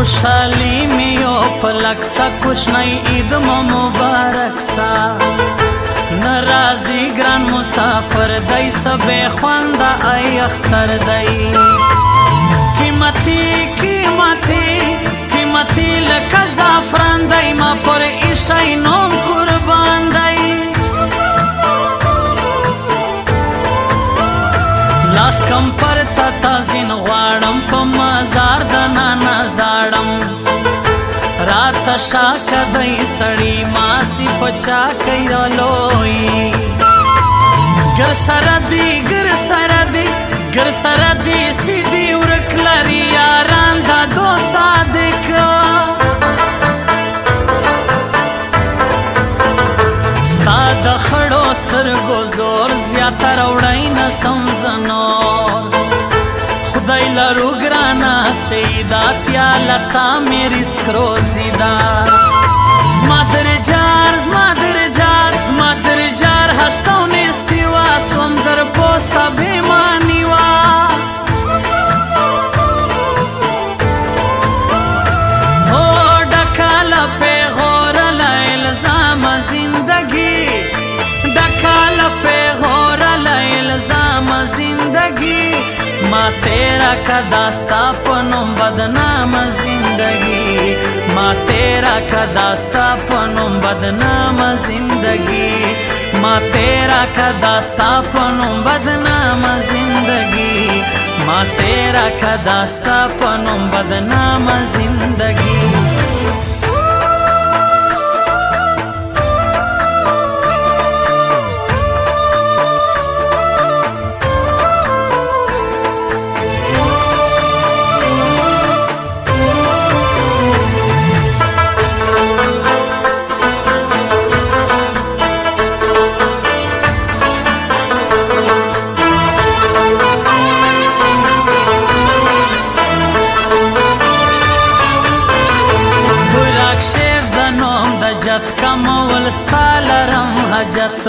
خوشحالی میو پلک سا کوشنی عید مو مبارک سا نرازی گران مسافر دی سبه خوانده ای اختر دی قیمتی قیمتی قیمتی لکه زعفران دی ما پر ایشای نوم قربان دی لاس کم پر تا تازین غواړم په مزار د نانا زاړم رات شاک دای سړی ماسی پچا کایلوی گر سردی گر سردی گر سردی سیدی ورکلری یاران دا دو صادق ستا د خړو سترګو زور زیاته راوړی نسم زنور خدای لرو ګرانا سیدا تیا لتا میری سکرو زیدا زما در جار زما در جار زما در جار هستو نیستی وا سوم در پوستا بیمانی وا هو ډکاله پیغور الزام زندگی ډکاله پیغور الزام زندگی ما تیرا کا داستا پنم بدنام زندگی ما تیرا کا داستا پنم بدنام زندگی ما تیرا کا داستا پنم بدنام زندگی ما تیرا کا داستا پنم بدنام زندگی کمول ستا لرم حجت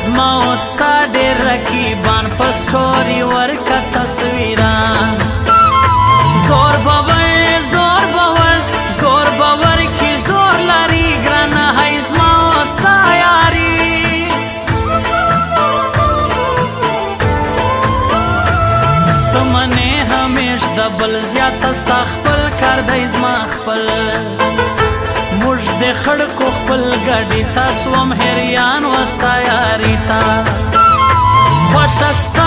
زما ستا ډېر رقیبان په سټوري ورکه تصویران زور باور زور باور زور باور کی زور لري ګرانه هی زما ستا یاري ته منې همیش د بل زیات ستا خپل کار دی زما خپل موږ د خړکو خپل ګاډي تاسو هم هریان وستا یاري تا خوشستا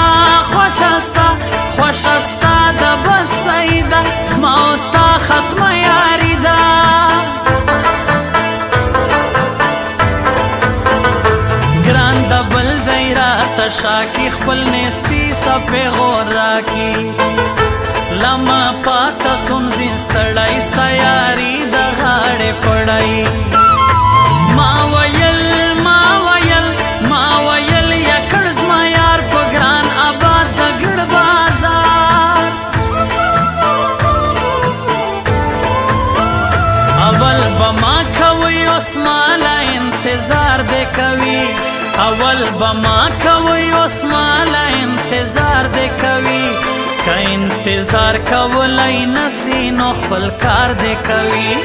خوشستا خوشستا د بس سیدا زما وستا ختمه یاري دا ګران د بل دایره تشاکی خپل نستی صفه غور راکی لما پاتا سم زین ستړی ستا یاري د غاړې پړی ما ویل ما ویل ما ویل یا کړ زما یار په ګران آباد د ګړ بازار اول به ما کوي اوس مالا انتظار دې کوي اول به ما کوي اوس مالا انتظار دې کوي که انتظار کولای نسی نو خپل کار دې کوي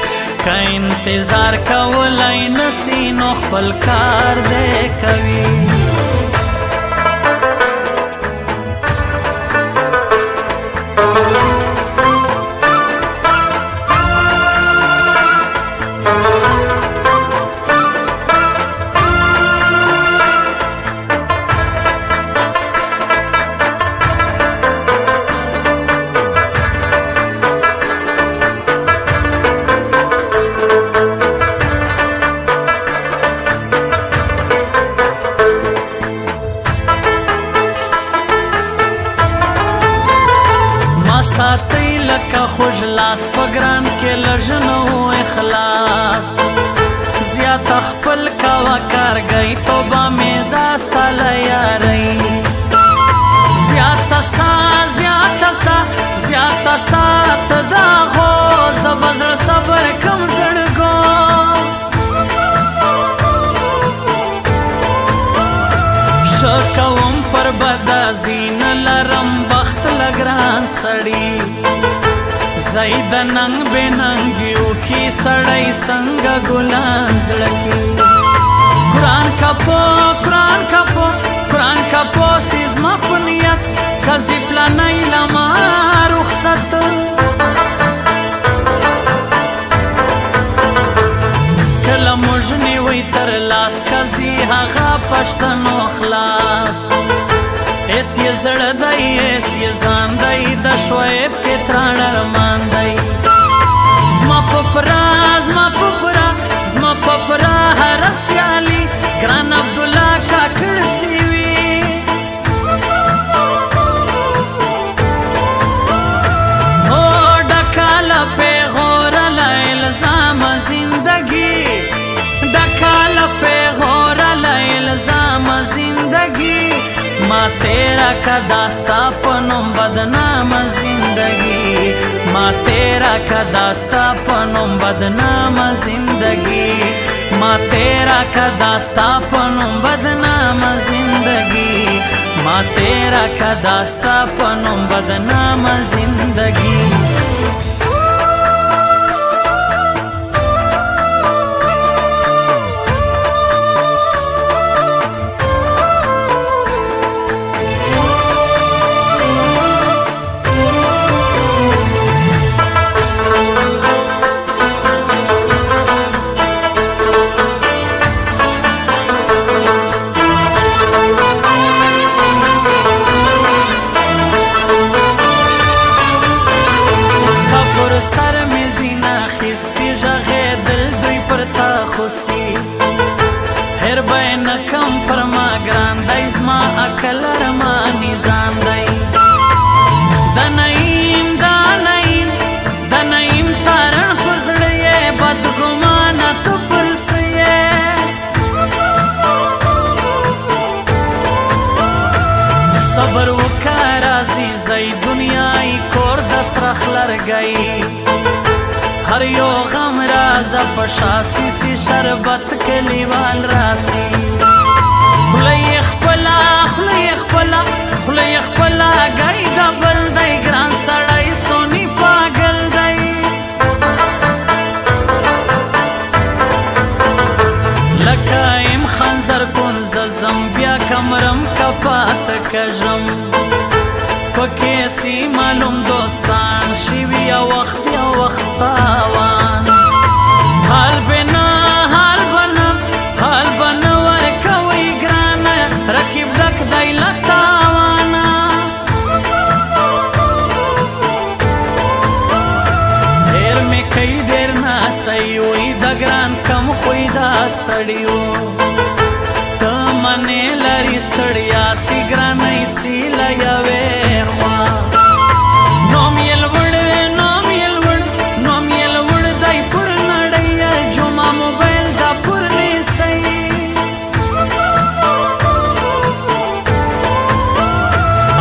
که انتظار کولای نسی نو خپل کار دې کوي ساتي لکه خوږ لاس په ګران کې لژنو اخلاص زیات خپل کوا کارګی توبه مې داستا لیاري زیات سا زیات سا زیات سا تدا غو زبزر صبر کم زړګو شکوم پر بدا زین لرم بخت لګران سړی زید ننګ به ننګیو کی سړی څنګه ګلان زړه کی قرآن کا پو سیزما پنیت کزی پلانای لما رخصت کله مجنی وی تر لاس کزی هغه پښتنو خلاص ایس یې زړه دی ایس یې ځان دی د شعیب کې تران ارمان دی زما په پرا هر سیالي ګران عبدالله کاکړ سیوي او ډکاله پیغور له الزام زندگی ډکاله پیغور له الزام زندگی ما تیرا کا داستا پنم بدنام زندگی ما تیرا کا داستا پنم بدنام زندگی ما تیرا کا داستا پنم بدنام زندگی ما تیرا کا داستا پنم بدنام زندگی سر می زینا خستی جغه دل دوی پرتا خوسی هر بین کم پر ما گران دایز ما اکل رما نیزان دای دنایم تارن پزړی بدګمان تو پرسیه صبر وکړه عزیزای دنیای کور دسرخ لرګی هر یو غم راز پشاسی سی شربت کلیوال راسی خلی خپلا گئی دبل دی گران سړی سونی پاگل دی لکایم خنزر کن ززم بیا کمرم کپات کجم پکیسی معلوم دوستان شیوی وقت تاوان حال بنا ورکوی گرانا رکیب ڈک دی لتاوانا دیر میں کئی دیر ناسیوی دگران کم خوی دا سڑیو تمنے لری ستڑیا سی گرانی سی لیوے خوا نوم یل وڑ دای پر نڑی جمع موبایل دا پر نیسی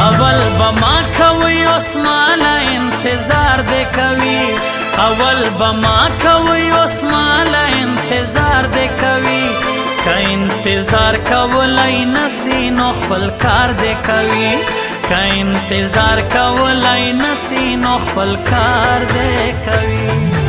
اول بما کوي اسمالا انتظار دے کوي اول بما کوي اسمالا انتظار دے کوي کا انتظار کولای نسی نو خپل کار دے کوي کا انتظار کولای نسی نو خپل کار دے کوي